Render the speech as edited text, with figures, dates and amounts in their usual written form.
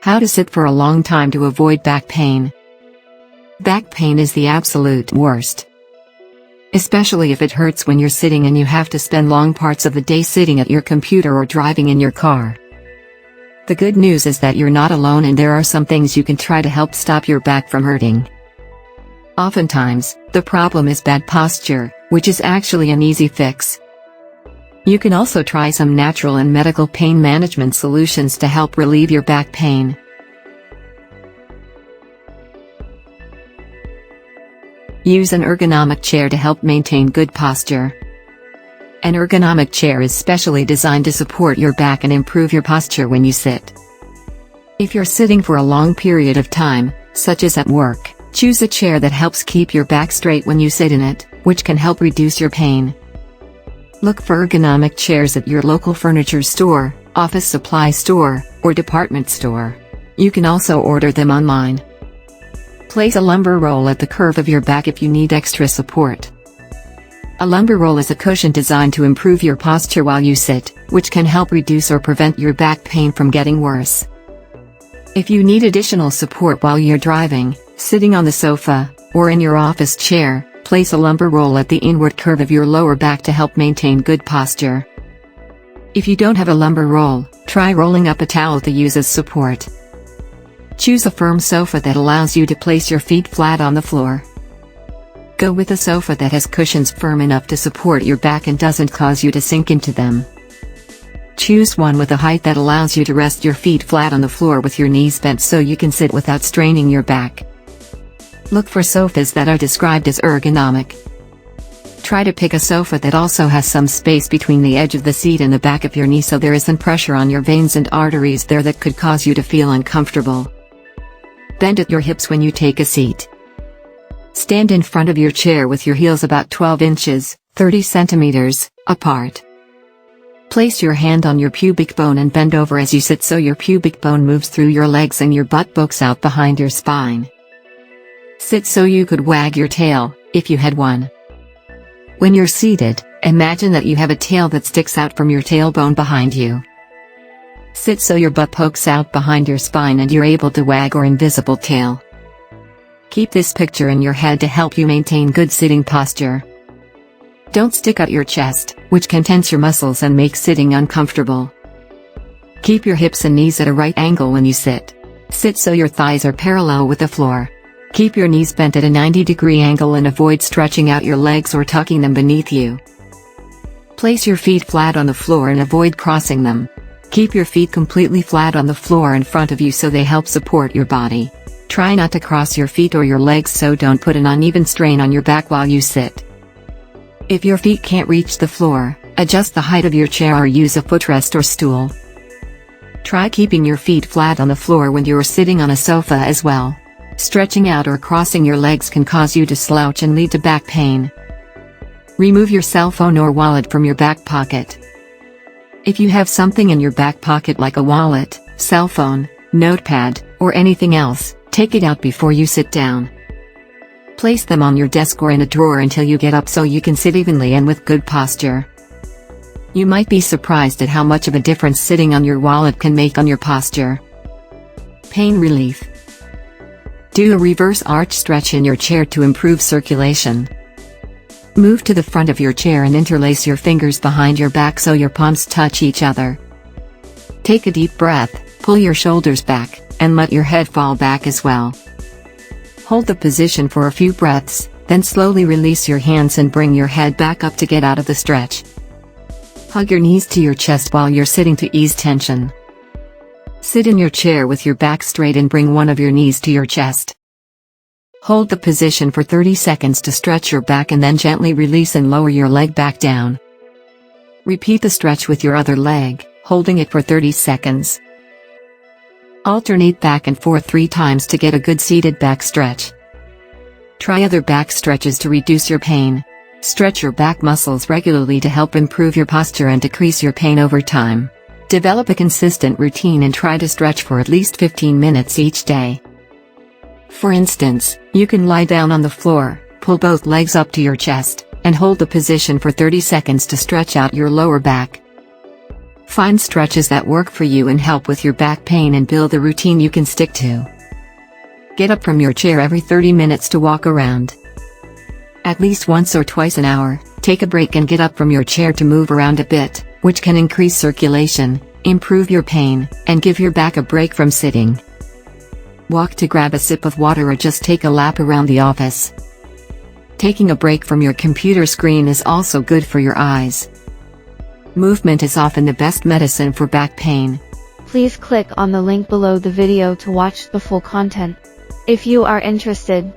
How to sit for a long time to avoid back pain. Back pain is the absolute worst. Especially if it hurts when you're sitting and you have to spend long parts of the day sitting at your computer or driving in your car. The good news is that you're not alone and there are some things you can try to help stop your back from hurting. Oftentimes, the problem is bad posture, which is actually an easy fix. You can also try some natural and medical pain management solutions to help relieve your back pain. Use an ergonomic chair to help maintain good posture. An ergonomic chair is specially designed to support your back and improve your posture when you sit. If you're sitting for a long period of time, such as at work, choose a chair that helps keep your back straight when you sit in it, which can help reduce your pain. Look for ergonomic chairs at your local furniture store, office supply store, or department store. You can also order them online. Place a lumbar roll at the curve of your back if you need extra support. A lumbar roll is a cushion designed to improve your posture while you sit, which can help reduce or prevent your back pain from getting worse. If you need additional support while you're driving, sitting on the sofa, or in your office chair, place a lumbar roll at the inward curve of your lower back to help maintain good posture. If you don't have a lumbar roll, try rolling up a towel to use as support. Choose a firm sofa that allows you to place your feet flat on the floor. Go with a sofa that has cushions firm enough to support your back and doesn't cause you to sink into them. Choose one with a height that allows you to rest your feet flat on the floor with your knees bent so you can sit without straining your back. Look for sofas that are described as ergonomic. Try to pick a sofa that also has some space between the edge of the seat and the back of your knee so there isn't pressure on your veins and arteries there that could cause you to feel uncomfortable. Bend at your hips when you take a seat. Stand in front of your chair with your heels about 12 inches, 30 centimeters, apart. Place your hand on your pubic bone and bend over as you sit so your pubic bone moves through your legs and your butt pokes out behind your spine. Sit so you could wag your tail, if you had one. When you're seated, imagine that you have a tail that sticks out from your tailbone behind you. Sit so your butt pokes out behind your spine and you're able to wag or invisible tail. Keep this picture in your head to help you maintain good sitting posture. Don't stick out your chest, which can tense your muscles and make sitting uncomfortable. Keep your hips and knees at a right angle when you sit. Sit so your thighs are parallel with the floor. Keep your knees bent at a 90-degree angle and avoid stretching out your legs or tucking them beneath you. Place your feet flat on the floor and avoid crossing them. Keep your feet completely flat on the floor in front of you so they help support your body. Try not to cross your feet or your legs so don't put an uneven strain on your back while you sit. If your feet can't reach the floor, adjust the height of your chair or use a footrest or stool. Try keeping your feet flat on the floor when you are sitting on a sofa as well. Stretching out or crossing your legs can cause you to slouch and lead to back pain. Remove your cell phone or wallet from your back pocket. If you have something in your back pocket like a wallet, cell phone, notepad, or anything else, take it out before you sit down. Place them on your desk or in a drawer until you get up so you can sit evenly and with good posture. You might be surprised at how much of a difference sitting on your wallet can make on your posture. Pain relief. Do a reverse arch stretch in your chair to improve circulation. Move to the front of your chair and interlace your fingers behind your back so your palms touch each other. Take a deep breath, pull your shoulders back, and let your head fall back as well. Hold the position for a few breaths, then slowly release your hands and bring your head back up to get out of the stretch. Hug your knees to your chest while you're sitting to ease tension. Sit in your chair with your back straight and bring one of your knees to your chest. Hold the position for 30 seconds to stretch your back and then gently release and lower your leg back down. Repeat the stretch with your other leg, holding it for 30 seconds. Alternate back and forth 3 times to get a good seated back stretch. Try other back stretches to reduce your pain. Stretch your back muscles regularly to help improve your posture and decrease your pain over time. Develop a consistent routine and try to stretch for at least 15 minutes each day. For instance, you can lie down on the floor, pull both legs up to your chest, and hold the position for 30 seconds to stretch out your lower back. Find stretches that work for you and help with your back pain and build a routine you can stick to. Get up from your chair every 30 minutes to walk around. At least once or twice an hour, take a break and get up from your chair to move around a bit, which can increase circulation, improve your pain, and give your back a break from sitting. Walk to grab a sip of water or just take a lap around the office. Taking a break from your computer screen is also good for your eyes. Movement is often the best medicine for back pain. Please click on the link below the video to watch the full content. If you are interested,